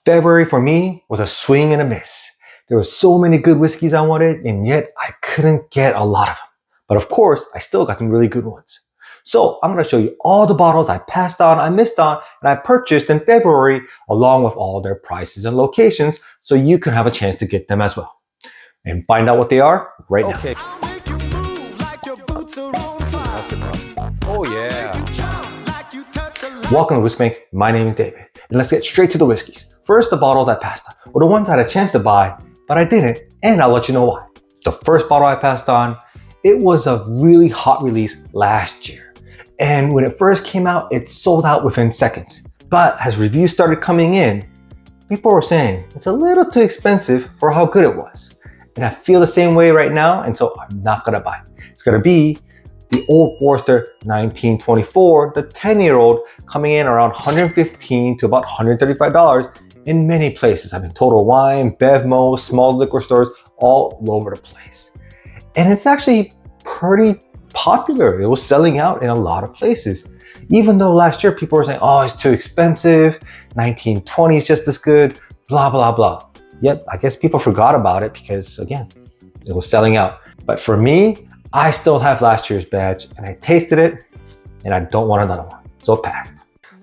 February for me was a swing and a miss. There were so many good whiskeys I wanted, and yet I couldn't get a lot of them. But of course, I still got some really good ones. So I'm going to show you all the bottles I passed on, I missed on, and I purchased in February, along with all their prices and locations, so you can have a chance to get them as well. And find out what they are right now. Oh yeah. Welcome to Whiskey Bank. My name is David, and let's get straight to the whiskeys. First, the bottles I passed on, or the ones I had a chance to buy, but I didn't, and I'll let you know why. The first bottle I passed on, it was a really hot release last year. And when it first came out, it sold out within seconds. But as reviews started coming in, people were saying it's a little too expensive for how good it was. And I feel the same way right now, and so I'm not gonna buy it. It's gonna be the Old Forester 1924, the 10-year-old, coming in around $115 to about $135 in many places. I mean, Total Wine, Bevmo, small liquor stores, all over the place. And it's actually pretty popular. It was selling out in a lot of places. Even though last year people were saying, oh, it's too expensive, 1920 is just as good, blah, blah, blah. Yet, I guess people forgot about it because, again, it was selling out. But for me, I still have last year's batch, and I tasted it, and I don't want another one, so it passed.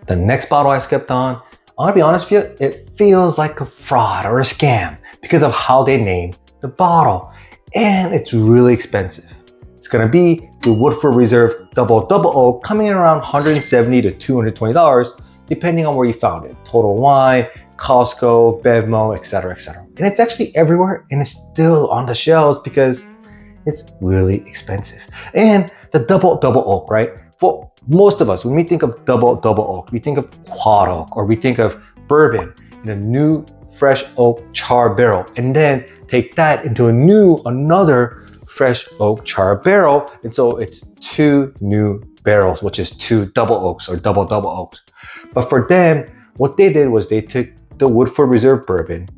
The next bottle I skipped on, I'm gonna be honest with you, it feels like a fraud or a scam because of how they named the bottle, and it's really expensive. It's gonna be the Woodford Reserve Double Oak, coming in around $170 to $220, depending on where you found it. Total Wine, Costco, Bevmo, etc., etc. And it's actually everywhere, and it's still on the shelves because it's really expensive. And the double oak, right? For most of us, when we think of double oak, we think of quad oak, or we think of bourbon in a new fresh oak char barrel, and then take that into another fresh oak char barrel. And so it's two new barrels, which is two double oaks or double oaks. But for them, what they did was they took the Woodford Reserve bourbon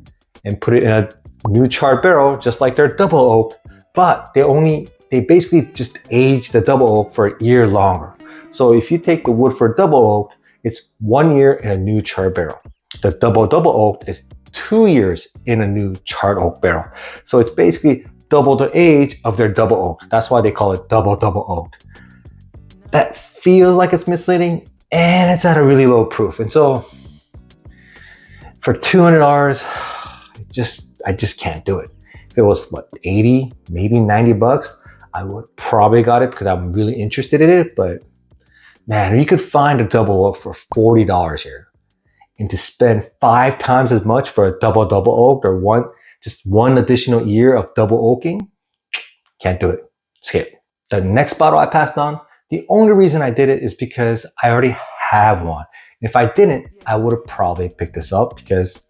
and put it in a new char barrel, just like their double oak, but they basically just aged the double oak for a year longer. So if you take the Woodford double oak, it's 1 year in a new charred barrel. The double oak is 2 years in a new charred oak barrel. So it's basically double the age of their double oak. That's why they call it double oak. That feels like it's misleading, and it's at a really low proof. And so for $200, I just can't do it. If it was what, 80, maybe 90 bucks, I would probably got it because I'm really interested in it. But man, you could find a double oak for $40 here, and to spend 5 times as much for a double oak or just one additional year of double oaking, can't do it. Skip. The next bottle I passed on, the only reason I did it is because I already have one. If I didn't, I would have probably picked this up because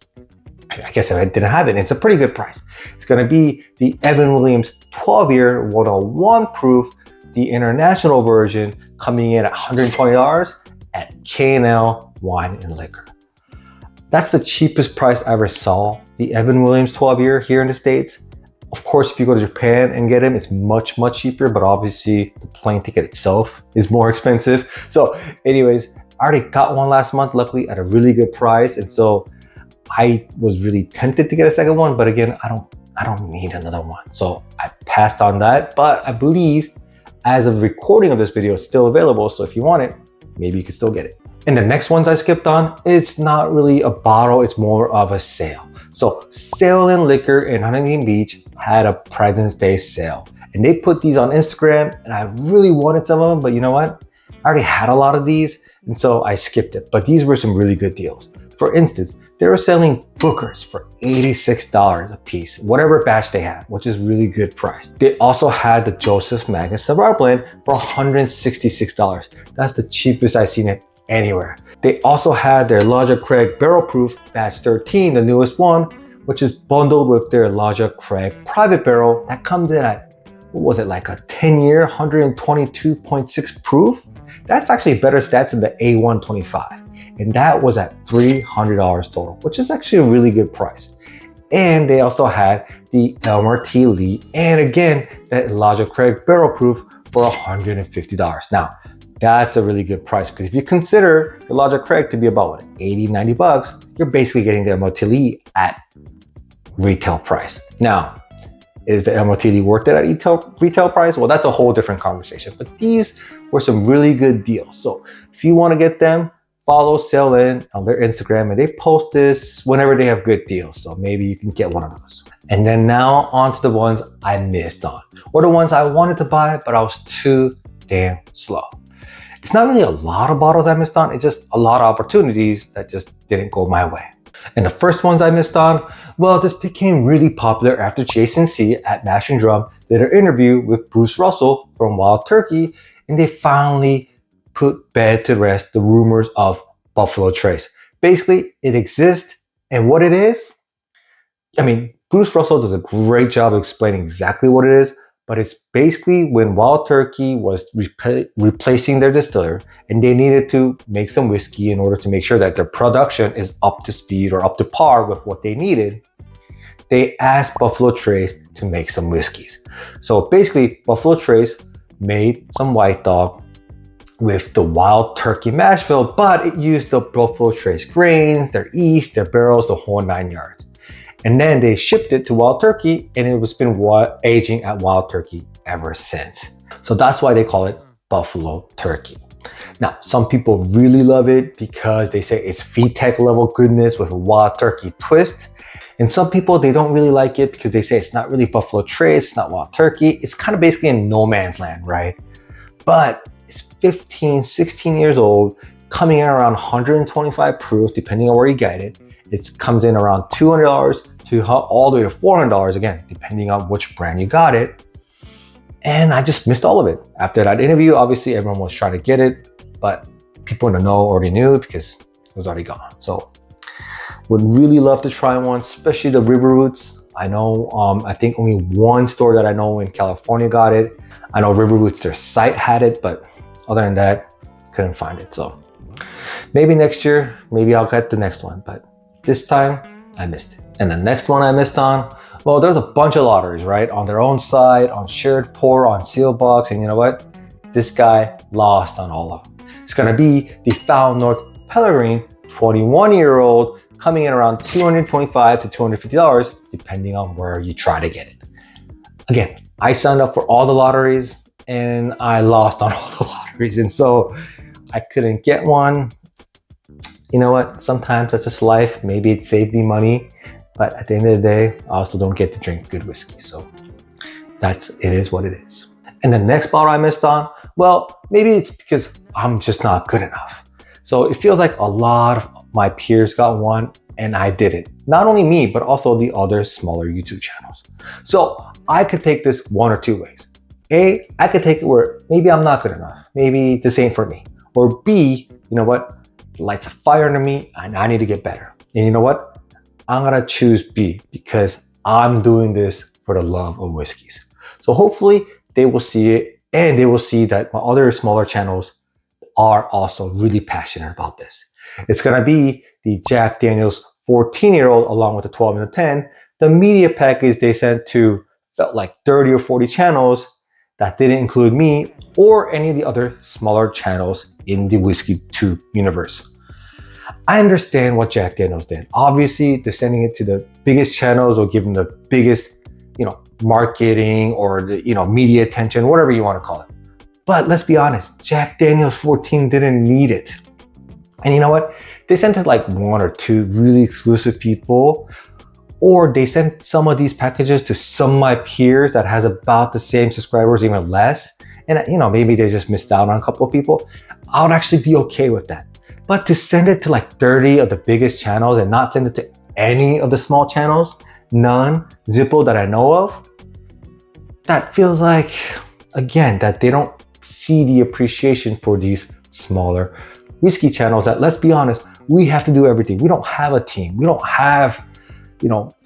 I guess if I didn't have it, it's a pretty good price. It's gonna be the Evan Williams 12-year 101 proof, the international version, coming in at $120 at K&L Wine and Liquor. That's the cheapest price I ever saw, the Evan Williams 12-year here in the States. Of course, if you go to Japan and get them, it's much cheaper, but obviously the plane ticket itself is more expensive. So anyways, I already got one last month, luckily at a really good price. And so I was really tempted to get a second one, but again, I don't need another one. So I passed on that, but I believe as of recording of this video, it's still available. So if you want it, maybe you can still get it. And the next ones I skipped on, it's not really a bottle, it's more of a sale. So Sale and Liquor in Huntington Beach had a President's Day sale, and they put these on Instagram, and I really wanted some of them, but you know what? I already had a lot of these, and so I skipped it. But these were some really good deals. For instance, they were selling Bookers for $86 a piece, whatever batch they had, which is really good price. They also had the Joseph Magnus Cigar Blend for $166. That's the cheapest I've seen it anywhere. They also had their Lodge Craig Barrel Proof Batch 13, the newest one, which is bundled with their Lodge Craig Private Barrel that comes in at, what was it, like a 10-year, 122.6 proof? That's actually better stats than the A125. And that was at $300 total, which is actually a really good price. And they also had the Elmer T. Lee, and again, that Lodge Craig Barrel Proof for $150. Now, That's a really good price, because if you consider the larger Craig to be about what, 80, 90 bucks, you're basically getting the MOTL at retail price. Now, is the MOTL worth it at retail price? Well, that's a whole different conversation, but these were some really good deals. So if you want to get them, follow Sail-In on their Instagram, and they post this whenever they have good deals. So maybe you can get one of those. And then now on to the ones I missed on, or the ones I wanted to buy, but I was too damn slow. It's not really a lot of bottles I missed on, it's just a lot of opportunities that just didn't go my way. And the first ones I missed on, well, this became really popular after Jason C at Mash and Drum did an interview with Bruce Russell from Wild Turkey, and they finally put bed to rest the rumors of Buffalo Trace. Basically, it exists, and what it is, I mean, Bruce Russell does a great job of explaining exactly what it is, but it's basically when Wild Turkey was replacing their distiller and they needed to make some whiskey in order to make sure that their production is up to speed or up to par with what they needed, they asked Buffalo Trace to make some whiskeys. So basically, Buffalo Trace made some White Dog with the Wild Turkey mash bill, but it used the Buffalo Trace grains, their yeast, their barrels, the whole 9 yards. And then they shipped it to Wild Turkey, and it was been aging at Wild Turkey ever since. So that's why they call it Buffalo Turkey. Now, some people really love it because they say it's VTech level goodness with a Wild Turkey twist. And some people, they don't really like it because they say it's not really Buffalo Trace, it's not Wild Turkey. It's kind of basically in no man's land, right? But it's 15, 16 years old, coming in around 125 proof, depending on where you get it. It comes in around $200 to all the way to $400, again, depending on which brand you got it. And I just missed all of it. After that interview, obviously everyone was trying to get it, but people in the know already knew because it was already gone. So would really love to try one, especially the River Roots. I know, I think only one store that I know in California got it. I know River Roots, their site had it, but other than that, couldn't find it. So maybe next year, maybe I'll get the next one, but this time I missed it. And the next one I missed on, well, there's a bunch of lotteries, right? On their own site, on Shared Pour, on Sealbox, and you know what? This guy lost on all of them. It's gonna be the Foul North Pellegrine 21-year-old, coming in around $225 to $250, depending on where you try to get it. Again, I signed up for all the lotteries and I lost on all the lotteries, and so I couldn't get one. You know what? Sometimes that's just life. Maybe it saved me money, but at the end of the day, I also don't get to drink good whiskey. So it is what it is. And the next bottle I missed on, well, maybe it's because I'm just not good enough. So it feels like a lot of my peers got one and I didn't. Not only me, but also the other smaller YouTube channels. So I could take this one or two ways. A, I could take it where maybe I'm not good enough. Maybe this ain't for me. Or B, you know what? Lights a fire under me and I need to get better. And you know what? I'm gonna choose B because I'm doing this for the love of whiskeys. So hopefully they will see it and they will see that my other smaller channels are also really passionate about this. It's gonna be the Jack Daniel's 14-year-old along with the 12 and the 10. The media package they sent to felt like 30 or 40 channels that didn't include me or any of the other smaller channels in the Whiskey Tube universe. I understand what Jack Daniel's did. Obviously, they're sending it to the biggest channels or giving the biggest, marketing or the, media attention, whatever you want to call it. But let's be honest, Jack Daniel's 14 didn't need it. And you know what? They sent it like one or two really exclusive people, or they sent some of these packages to some of my peers that has about the same subscribers, even less. And maybe they just missed out on a couple of people. I would actually be okay with that. But to send it to like 30 of the biggest channels and not send it to any of the small channels, none, Zippo that I know of, that feels like, again, that they don't see the appreciation for these smaller whiskey channels that, let's be honest, we have to do everything. We don't have a team. We don't have,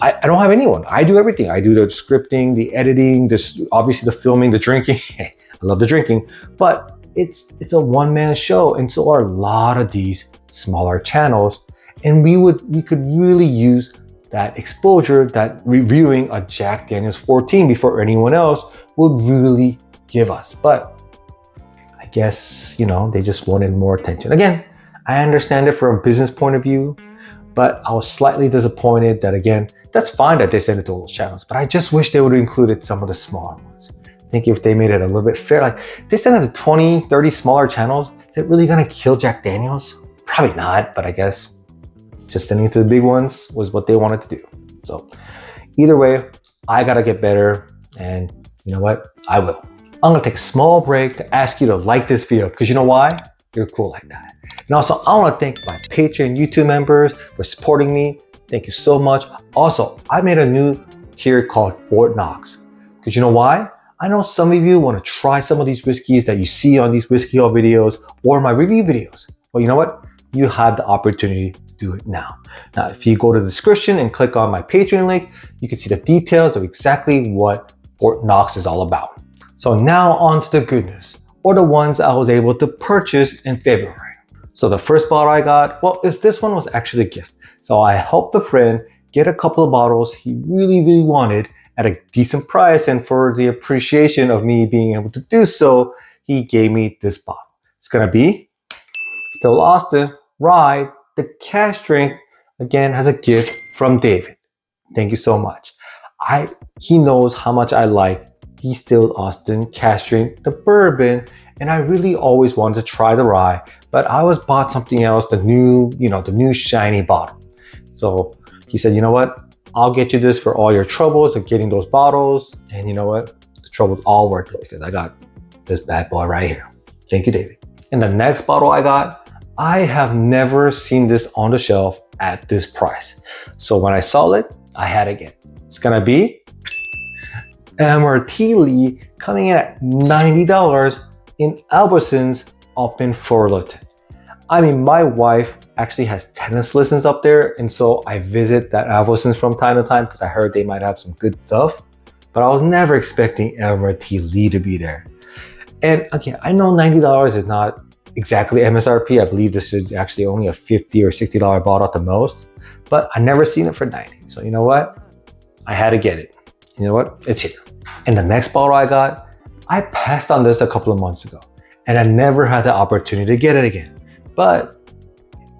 I don't have anyone. I do everything. I do the scripting, the editing, obviously the filming, the drinking. I love the drinking, but it's a one-man show. And so are a lot of these smaller channels. And we could really use that exposure that reviewing a Jack Daniel's 14 before anyone else would really give us. But guess, they just wanted more attention. Again, I understand it from a business point of view, but I was slightly disappointed that, again, that's fine that they sent it to all those channels, but I just wish they would have included some of the smaller ones. I think if they made it a little bit fair, like they sent it to 20, 30 smaller channels, is it really gonna kill Jack Daniels? Probably not, but I guess just sending it to the big ones was what they wanted to do. So either way, I gotta get better, and you know what? I will. I'm gonna take a small break to ask you to like this video, because you know why? You're cool like that. And also, I wanna thank my Patreon YouTube members for supporting me. Thank you so much. Also, I made a new tier called Fort Knox, because you know why? I know some of you wanna try some of these whiskeys that you see on these whiskey haul videos or my review videos. Well, you know what? You have the opportunity to do it now. Now, if you go to the description and click on my Patreon link, you can see the details of exactly what Fort Knox is all about. So now on to the good news, or the ones I was able to purchase in February. So the first bottle I got, this one was actually a gift. So I helped a friend get a couple of bottles he really, really wanted at a decent price, and for the appreciation of me being able to do so, he gave me this bottle. It's gonna be Still Austin Rye, the cash drink, again, has a gift from David. Thank you so much. He knows how much I like the Still Austin cash drink, the bourbon, and I really always wanted to try the rye, but I always bought something else, the new shiny bottle. So he said, you know what? I'll get you this for all your troubles of getting those bottles. And you know what? The trouble's all worth it, because I got this bad boy right here. Thank you, David. And the next bottle I got, I have never seen this on the shelf at this price. So when I saw it, I had to get it. It's gonna be MSRP Lee, coming in at $90 in Albertsons up in Fullerton. I mean, my wife actually has tennis lessons up there, and so I visit that Albertsons from time to time because I heard they might have some good stuff, but I was never expecting MSRP Lee to be there. And again, I know $90 is not exactly MSRP. I believe this is actually only a $50 or $60 bottle at the most, but I never seen it for $90. So you know what? I had to get it. You know what? It's here. And the next bottle I got, I passed on this a couple of months ago, and I never had the opportunity to get it again. But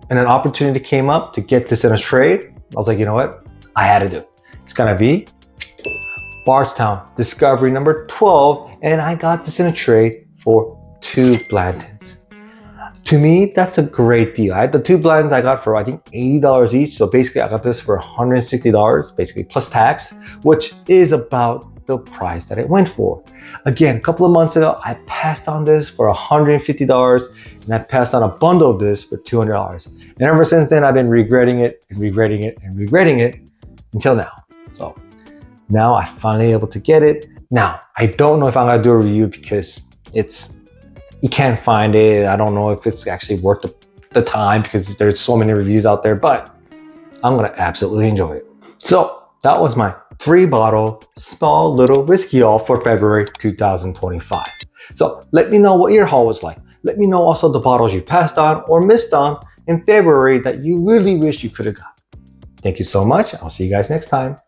when an opportunity came up to get this in a trade, I was like, you know what? I had to do it. It's gonna be Bardstown Discovery number 12, and I got this in a trade for 2 Blantons. To me, that's a great deal. The 2 Blantons I got for, I think, $80 each. So basically, I got this for $160, basically plus tax, which is about the price that it went for. Again, a couple of months ago, I passed on this for $150, and I passed on a bundle of this for $200. And ever since then, I've been regretting it and regretting it and regretting it until now. So now I'm finally able to get it. Now, I don't know if I'm gonna do a review because you can't find it. I don't know if it's actually worth the time because there's so many reviews out there, but I'm gonna absolutely enjoy it. So that was my 3-bottle small little whiskey haul for February 2025. So let me know what your haul was like. Let me know also the bottles you passed on or missed on in February that you really wish you could have got. Thank you so much. I'll see you guys next time.